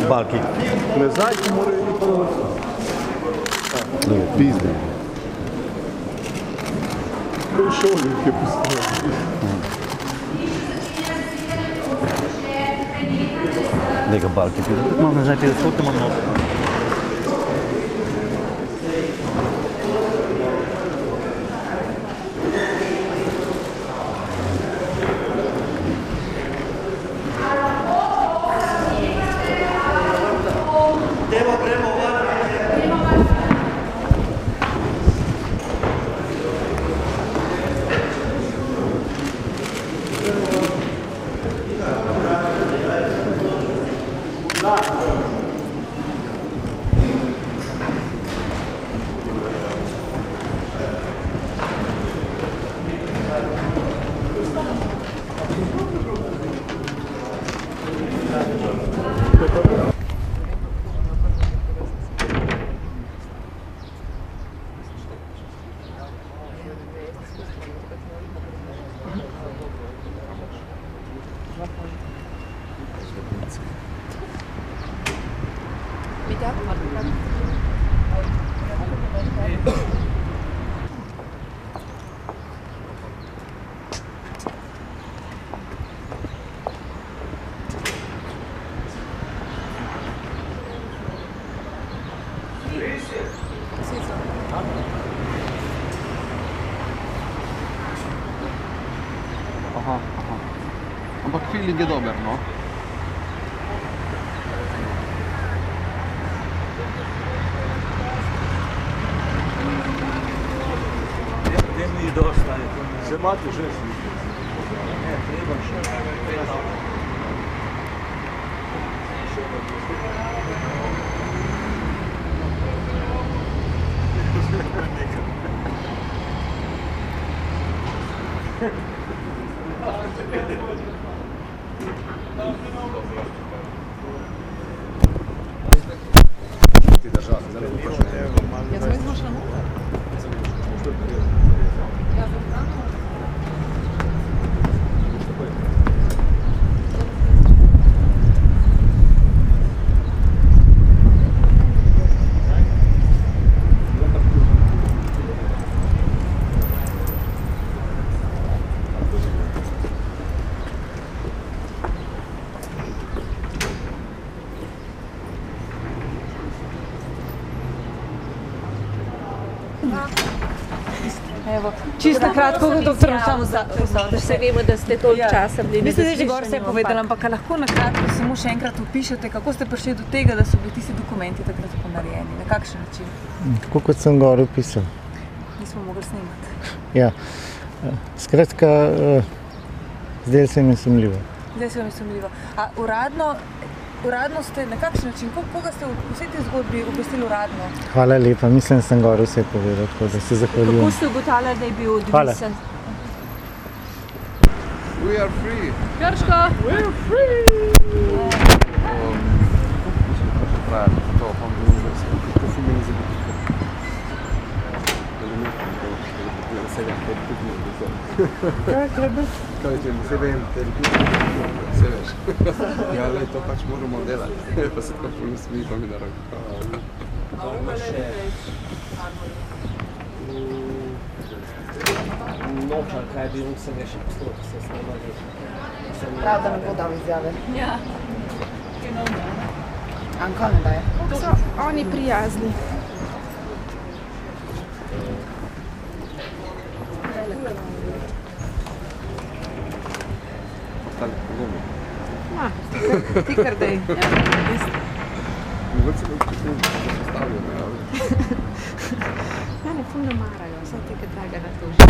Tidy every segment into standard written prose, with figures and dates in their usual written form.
Balki. Plezajki morajo iti prvo. Pizde. To je šolnik je postavil. Neka Balki pide. No, nazaj ti da fotamo noto. Ampak feeling je dober, no? Tem ni dosta. Se imate že? Ne, treba še. Evo, čisto na kratko, doktor, samo da se vemo, da ste toliko časa bili. Vi ste že gor vse povedali, ampak lahko na kratko samo še enkrat opišete, kako ste prišli do tega, da so bili tisti dokumenti takrat ponarejeni, na kakšen način? Tako kot sem gor opisal. Nismo mogli snimati. Ja, skratka, zdaj se mi je sumljivo. Zdaj se mi je sumljivo. A uradno ste, na kakšen način, koga ste v vsej tej zgodbi obvestili uradno? Hvala lepa, mislim, da sem gor vse povedal, tako da se zahvaljujem. Kako ste ugotavljali, da je bil odvisen? We are free! Krško! We're free! Kaj treba? Kaj ti ne vem, se veš. Ja, le, to pač moramo delati. Pa se tako puno smiji, pa mi da roko. Noča, kaj je bil, sem je še poslov, se snimali. Prav, da ne bo dal izjave. Ja. Anka ne daje. Kako so oni prijazni. Ti kar dej. Mogoče se počutim, da se stavljajo, ne? Mene ful ne marajo, vse tega draga na to že.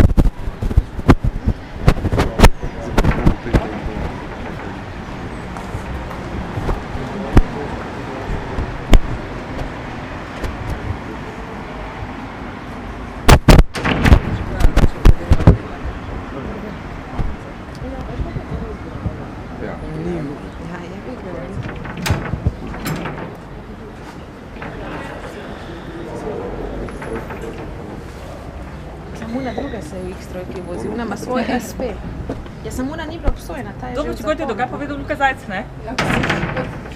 Samuna druga se je v X-trojki vozil, ona ima svoj SP. Ja, Samuna ni bila obsojena, ta je že v zaporu. Dobro, če kaj je povedal Luka Zajc, ne?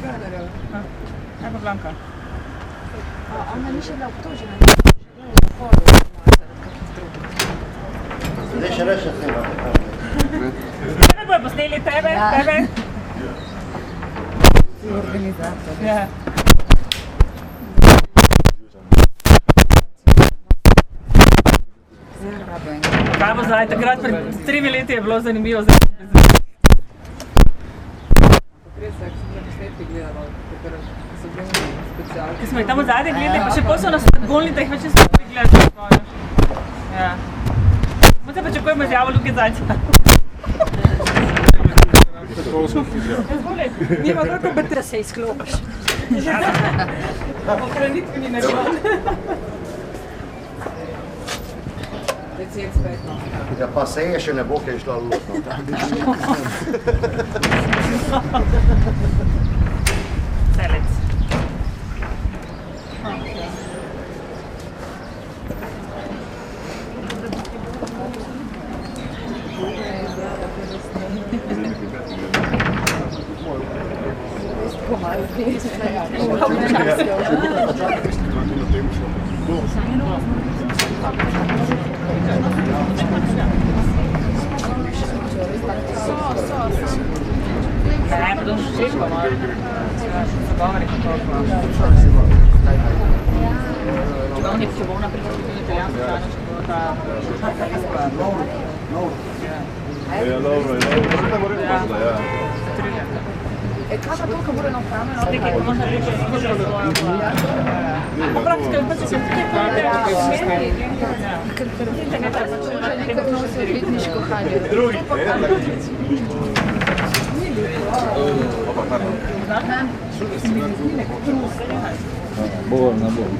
Kaj pa Blanka? Ona ni še bila obtožena. Zdaj še reče snema. Tebe bojo posneli, tebe? Si organizator. Ja. Kaj bo zdaj? Takrat pred 3 leti je bilo zanimivo. Ko smo jih tam od zadaj gledali, pa še pol so nas golni, da jih več nismo gledali. Ja. Moče pričakujemo izjavo Luke Zajca. Nima kako biti, da se izklopiš. Ohranitveni način. Ja, pa se je še ne bo, kaj je šla lutno. Celec. Ne, pa to šeško malo. Se govori kako če bo naprej tudi italijansko hrano, če bo ta... Ja, dobro, ja. Kaj pa to, ko bude na hrano? Nekaj, ko možda reče, skušal svojo. Pa praktično, pa če se tudi pravi, interneta pač Nekaj nosi odvetniško haljo. Bolj, na bolj.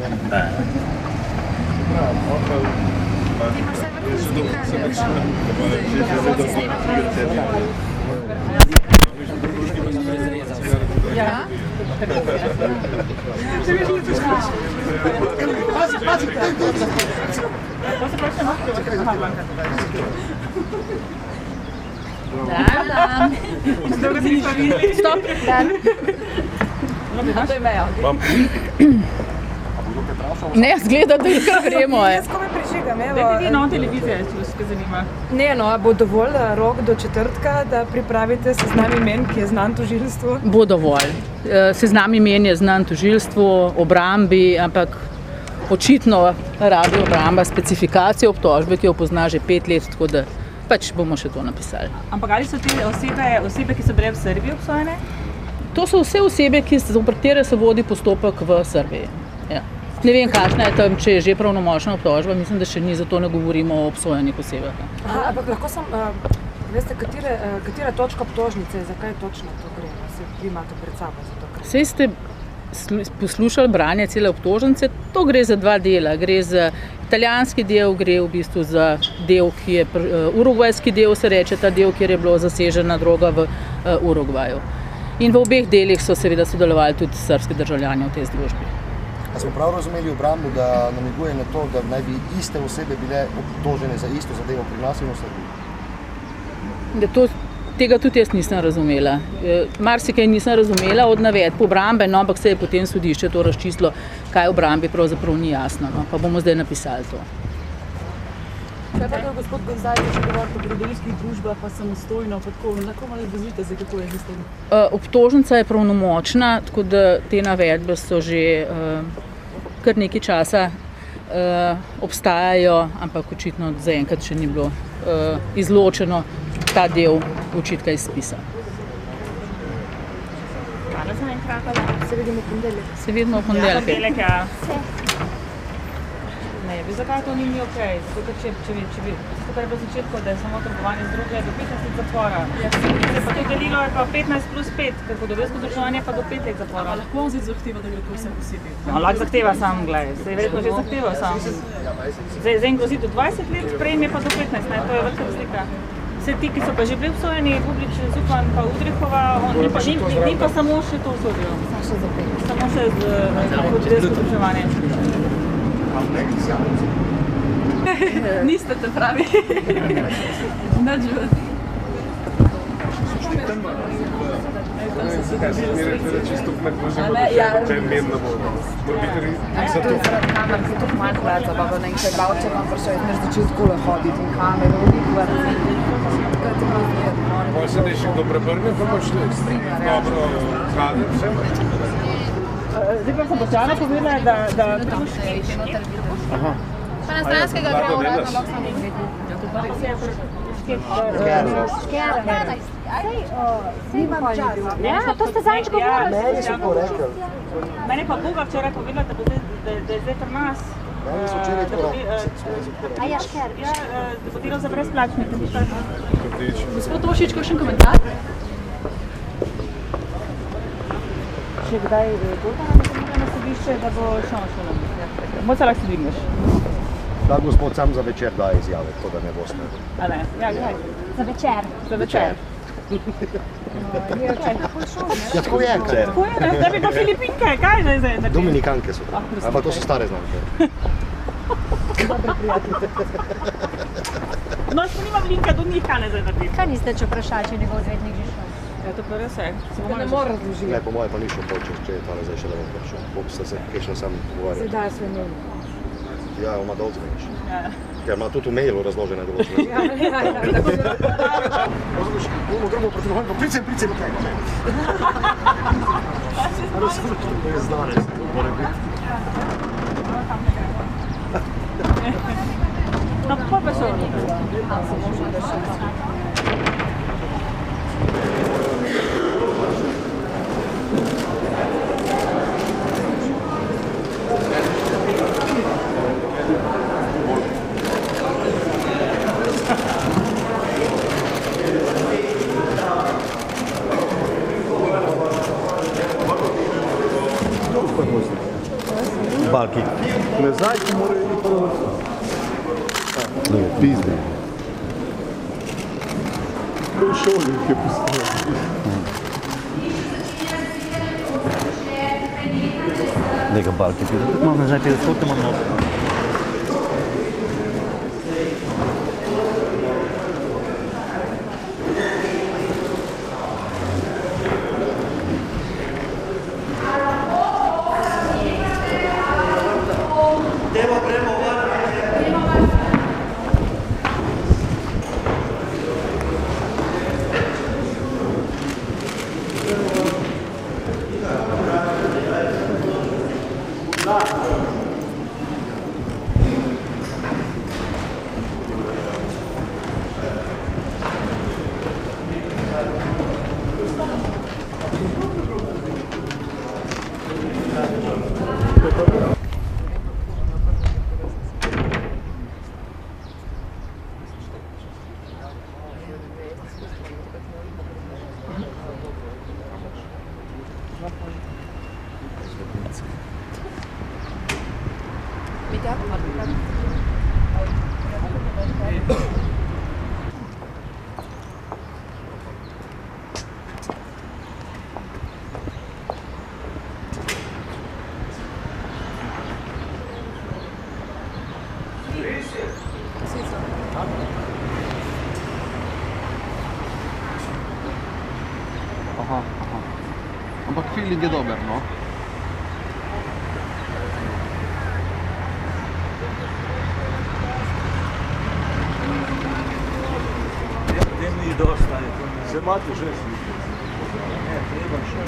Ja. Stop. To je meja. Ne, zgleda, da kar gremo. Jaz komaj prižigam, evo. Dajte vi nov televizijo, če vas kaj zanima. Ne, no, a bo dovolj rok do četrtka, da pripravite seznam imen, ki je znan tožilstvu? Bo dovolj. Seznam imen je znan tožilstvu, obrambi, ampak očitno rabi obramba specifikacijo obtožbe, ki jo pozna že 5 let, tako da pač bomo še to napisali. Ampak ali so te osebe, ki so bile v Srbiji obsojene? To so vse osebe, zoper katere se vodi postopek v Srbiji. Ja. Ne vem, kakšna je tam, če je že pravnomočna obtožba, mislim, da še ni, zato ne govorimo o obsojenih osebah. Ampak lahko sem, veste, katera točka obtožnice je, zakaj točno to gre? Se vi imate pred sabo za to? Saj ste poslušali branje cele obtožnice, to gre za 2 dela. Gre za italijanski del, gre v bistvu za del, ki je urugvajski del, se reče, ta del, kjer je bilo zasežena droga v Urugvaju. In v obeh delih so seveda sodelovali tudi srbski državljani v tej združbi. A smo prav razumeli obrambo, da namiguje na to, da naj bi iste osebe bile obtožene za isto zadevo pri nas in v Srbiji? Tega tudi jaz nisem razumela. Marsikaj nisem razumela od navedb obrambe, no, ampak se je potem sodišče to razčistilo, kaj obrambi pravzaprav ni jasno. No, pa bomo zdaj napisali to. Kaj pa, gospod Gonzalez, če govorite o brodarilskih družbah, pa samostojno, pa tako, na komu ali dozvite se, kako je z tem? Obtožnica je pravnomočna, tako da te navedbe so že kar nekaj časa obstajajo, ampak očitno zaenkrat še ni bilo izločeno ta del očitka iz spisa. Hvala za enkrat. Se vidimo v ponedeljek. Se vidimo v ponedeljek. Ne, zakaj to ni okej? Zato, če bi, kar je bilo začetko, da je samo trgovanje z drogo, je do 15 let zapora. Se pa to delilo je pa 15 plus 5, ker podobinsko državljanje pa do 5 let zapora. Lahko on zdaj zahteva, da gre to vse posebej? No, lahko zahteva sam, gledaj, se je verjetno že zahteval sam. Zdaj grozi do 20 let, prej je pa do 15, ne, to je velika razlika. Vse ti, ki so pa že bili obsojeni, Bublič, Zupan pa Udrihova, ni pa samo še to obsodijo. Samo še z podobinsko državljanje. Niste te pravi. Nič. Kaj se mi reče, da čisto ne možemo, če je medno bodo. Mora biti To je zaradi kamer, ki to malo gleda, zabavno ne, če je bavče vam prišel, jaz ne začel takole hoditi in kamero, Pol se neši kdo prebrne, pa pač dobro hrani, vse. Zdaj pa sem Boštjana povedala, da Pa na stranskega gremo uradno lahko samo Ja, to ste zadnjič govorili. Meni so to rekli. Meni pa Boga včeraj povedala, da je zdaj pri nas. Meni so včeraj to rekli. Ja, da bo delal za brezplačne. Gospod Tošič, kakšen komentar? Še kdaj bodo na sodišče, da bo šel na šolo? Moca lahko se dvigneš. Da gospod sam za večer daje izjave, to da ne boste. A ne? Ja, kdaj? za večer. Za večer. Ja, tako je. Tako je, ne? Da bi pa Filipinke, kaj je zdaj? Dominikanke so to. Ampak to so stare znamke. No, smo nimam linka do njih, kaj ne zdaj narediti. Kaj niste, če vprašali, če je njegov odvetnik že šel? Ja, to pa res je. Ne more razložiti. Ne, po moje pa ni šel počeš, če je tale zdaj še da bom prišel. Bom se kakšno sam pogovarjal. Sedaj svoj mail. Ja, ima dolg zmeniš. Ja. Ker ima tudi v mailu razložene določene. Bomo gremo proti nohom, pa pricem, kaj. To je znanec, to mora biti. No, pa pa so. Balki. Ne znaj, ki mora iti prvo. Ne, pizde. Ko v šoli jih je postavil. Neka Balki pide. No, ne znaj, da fotimo noto. Aha. Ampak feeling je dober, no? Tem ni dosta. Se imate že slike. Ne, treba še.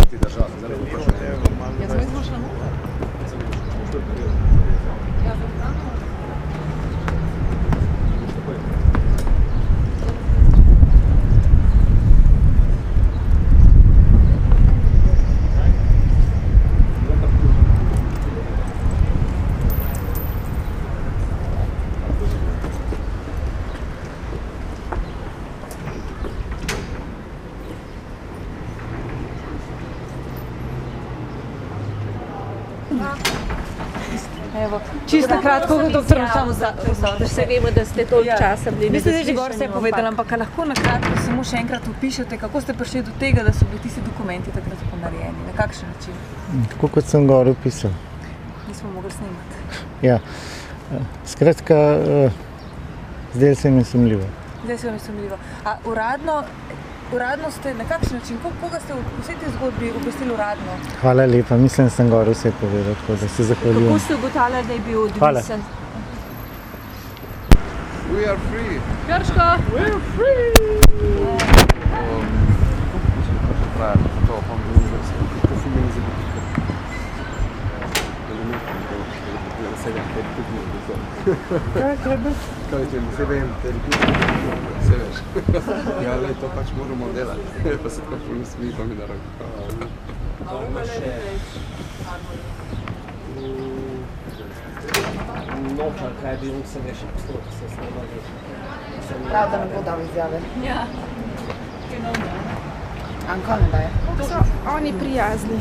Ti držati, zdaj ne bo pa še. Jaz sem izboljšala noto. Ja, za hrano. Evo, čisto na kratko, doktor Samo da se vemo, da ste toliko časa bili Vi ste že gor nezaslišani, vse povedali, ampak lahko na kratko samo še enkrat opišete, kako ste prišli do tega, da so bili tisti dokumenti takrat ponarejeni, na kakšen način? Tako kot sem gor opisal. Nismo mogli snemati. Ja. Skratka, zdaj se mi sumljivo. Zdaj se vam je sumljivo. A uradno ste, na kakšen način, koga ste v vsej tej zgodbi obvestili uradno? Hvala lepa, mislim, da sem gor vse povedal, tako da se zahvaljujem. Kako ste ugotavljali, da je bil Hvala. odvisen? We are free. Krško! We're free! To, pa mi je to si mi ne zagotovi. Kaj ti ne vem, se veš. Ja, lej, to pač moramo delati. Pa se tako ne smije, pa mi na roko. Nočar, kaj je bil, sem je še poslal, da se snimali. Prav, da ne bo dal izjave. Ja. Anko ne daje. To so oni prijazni.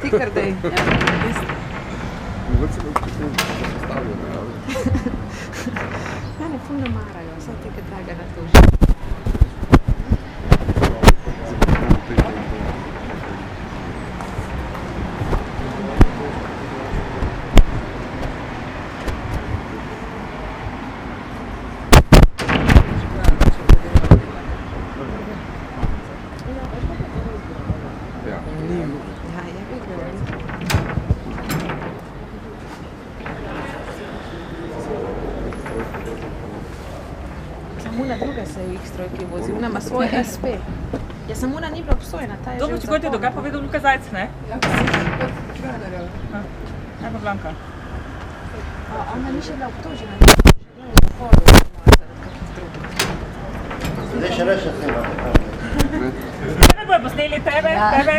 Ti kar dej. Mogoče se bo postavil, ne? Mene ful ne marajo, vse tega draga na to že. Samuna druga se je v X-trojki vozil, ona ima svoj SP. Ja, Samuna ni bila obsojena, ta je Dobro, že v če zaporu. kaj povedal Luka Zajc, ne? Ja, pa si Kranerjev. Kaj pa Blanka? Ona ni še bila obtožena, ni bila v zaporu zaradi kakih drugih. Zdaj še reče snima. Ne bojo posneli tebe, Ja. tebe?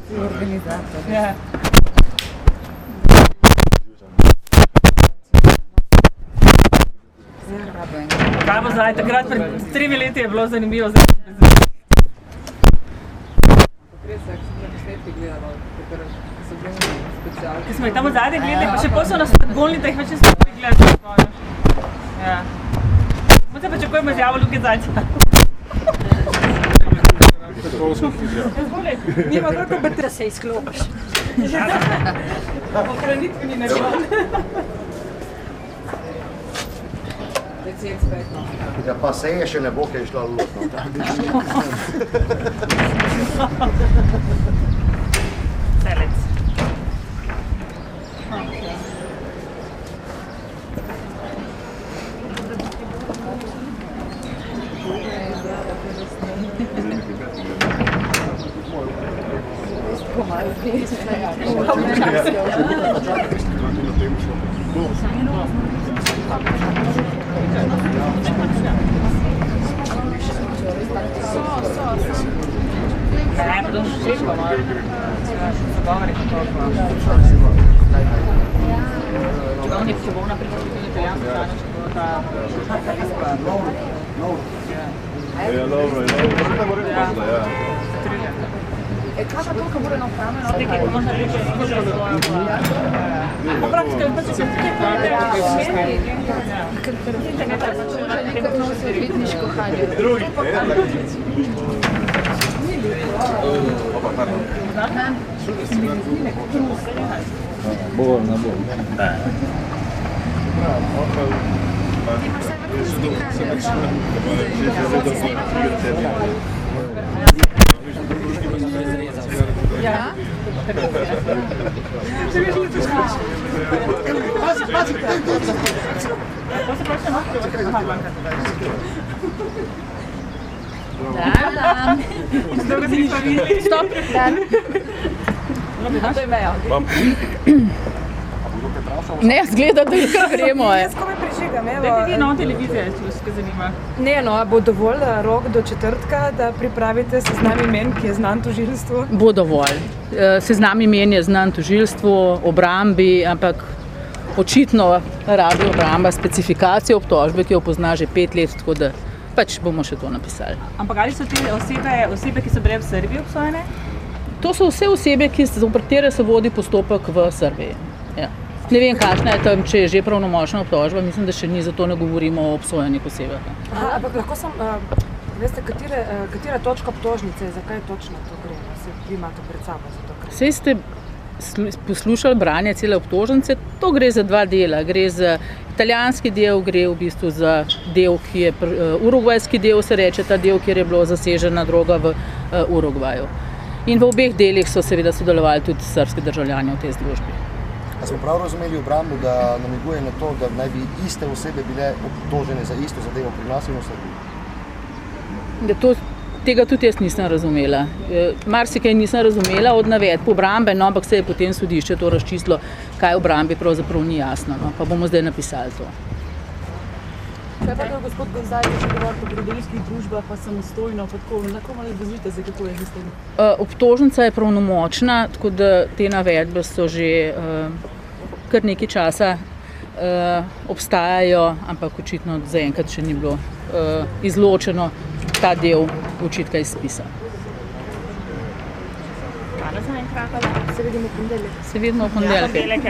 Si organizator. Ja. Kaj bo zdaj? Takrat pred 3 leti je bilo zanimivo. Res, jak sem na posnetki gledala, takrat so bili specialki. Ki smo jih tam od zadnje gledali, pa še pol so nas golni, da jih več nismo mogli gledati. Ja. Mogoče pričakujemo izjavo Luke Zajca. Nima kako biti, da se izklopiš. Ohranitveni način. Recent spet, no. Ja, pa se je še ne bo, kaj je šla luč. Selec. Ne, pa to šeško malo. Zagovori kako. Oni če bo naprej tudi italijansko hrano, če bo ta izpa. Ja, dobro, ne more biti, ja. E, kaj pa to, ko mora na hrano? Nekaj, ko možno reče, skozi svojo. Ampak praktično, pa če se tukaj Nekaj nosi odvetniško haljo. Drugi, Bolj, bolj. Ja? Dan. Stop. Dan. To je meja. Ne, zgleda, da kar gremo. Jaz komaj prižigam, evo. Dajte vi nov televizijo, če vas kaj zanima. Ne, no, a bo dovolj rok do četrtka, da pripravite seznam imen, ki je znan tožilstvu? Bo dovolj. Seznam imen je znan tožilstvu, obrambi, ampak očitno rabi obramba specifikacijo obtožbe, ki jo pozna že 5 let, tako da pač bomo še to napisali. Ampak ali so te osebe, ki so bile v Srbiji obsojene? To so vse osebe, zoper katere se vodi postopek v Srbiji. Ja. Ne vem, kakšna je tam, če je že pravnomočna obtožba, mislim, da še ni, zato ne govorimo o obsojenih osebah. Ampak lahko sem, veste, katera točka obtožnice, zakaj točno to gre? Se vi imate pred sabo za to? Saj ste poslušali branje cele obtožnice, to gre za dva dela. Gre za italijanski del, gre v bistvu za del, ki je urugvajski del, se reče, ta del, kjer je bilo zasežena droga v Urugvaju. In v obeh delih so seveda sodelovali tudi srbski državljani v tej združbi. A smo prav razumeli obrambo, da namiguje na to, da naj bi iste osebe bile obtožene za isto zadevo pri nas in v Srbiji? Tega tudi jaz nisem razumela. Marsikaj nisem razumela od navedb obrambe, no, ampak se je potem sodišče to razčistilo, kaj obrambi pravzaprav ni jasno. No, pa bomo zdaj napisali to. Kaj pa, gospod Gonzalez, če govorite o brodarilskih družbah, pa samostojno, pa tako, lahko malo razložite, kako je z tem? Obtožnica je pravnomočna, tako da te navedbe so že kar nekaj časa obstajajo, ampak očitno zaenkrat še ni bilo izločeno ta del očitka iz spisa. Hvala za enkrat. Se vidimo v ponedeljek. Se vidimo v ponedeljek.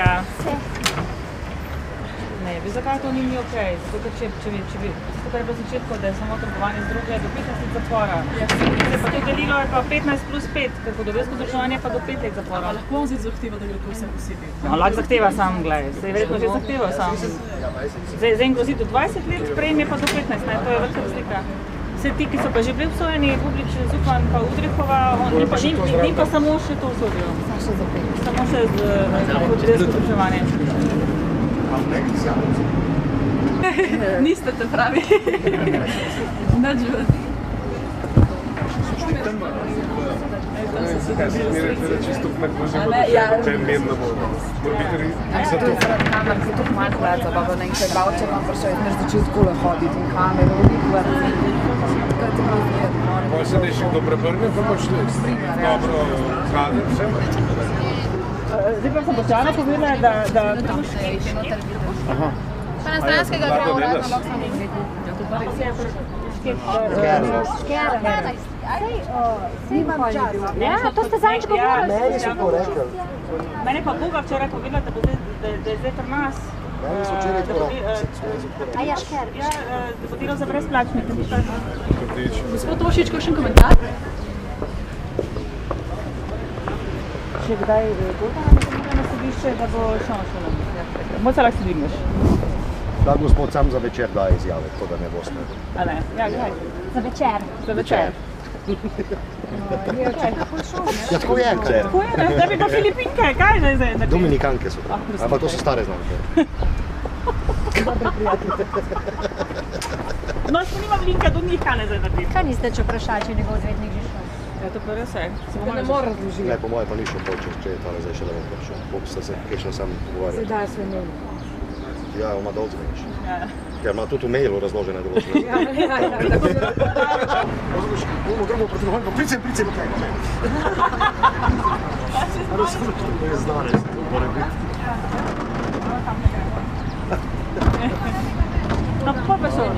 Ne, zakaj to ni okej? Zato, ker če bi tukaj je bilo začetko, da je samo trgovanje z droge do 15 let zapora. Se pa to delilo je pa 15 plus 5, ker podobesko združevanje pa do 5 let zapora. Lahko on zdaj zahteva, da gre to vse posebej? No, lahko zahteva sam, gledaj. Se je verjetno že zahteval sam. Zdaj grozi do 20 let, prej je pa do 15, ne? To je velika razlika. Vse ti, ki so pa že bili obsojeni, Bublič, Zupan pa Udrihova, njim pa samo še to sodijo. Samo še podobesko združevanje. Niste te pravi. Nađu. Kaj se mi reče, da čisto nekaj če je mirno bo. Mora biti To je zaradi kamer, ki to malo hvala, pa bo nekaj bavče vam prišel, izmeš začel skole hoditi in kamero, Pol se neši kdo prebrne, pa boš dobro kader, vse. Zdaj pa sem počana povedala, da Pa na stranskega gre uradno lahko samo Ja, to ste zadnjič govorili. Meni so to rekli. Mene pa Boga včeraj povedala, da je zdaj pri nas. Meni so včeraj to rekli. A ja, šker. Ja, da bo delal za brezplačnike. Gospod Tošič, kakšen komentar? Če kdaj bodo na sodišče, da bo šel na šolo. Moc se lahko sodimaš. Da gospod sam za večer daje izjave, to da ne boste. A ne? Ja, kdaj? Za večer. Za večer. Ja, tako je. Tako je, ne? Zdaj bi pa Filipinke, kaj je zdaj? Dominikanke so to. Ampak to so stare znamke. Dobre prijatelje. No, smo nimam linka do njih, kaj ne zdaj narediti. Kaj niste, če vprašali, če je njegov odvetnik že šel? Ja, to pa res je. Ne more razložiti. Ne, po moje pa ni šel počeš, če je tale zdaj še da bom prišel. Bom se kakšno sam pogovarjal. Se daje svoj mail. Ja, ima da odzveniš. Ja. Ker ima tudi v mailu razložene določene. Ja. Bomo gremo proti nohom, price, kaj. Razumeš, to je znanec, to mora biti. No, pa šel.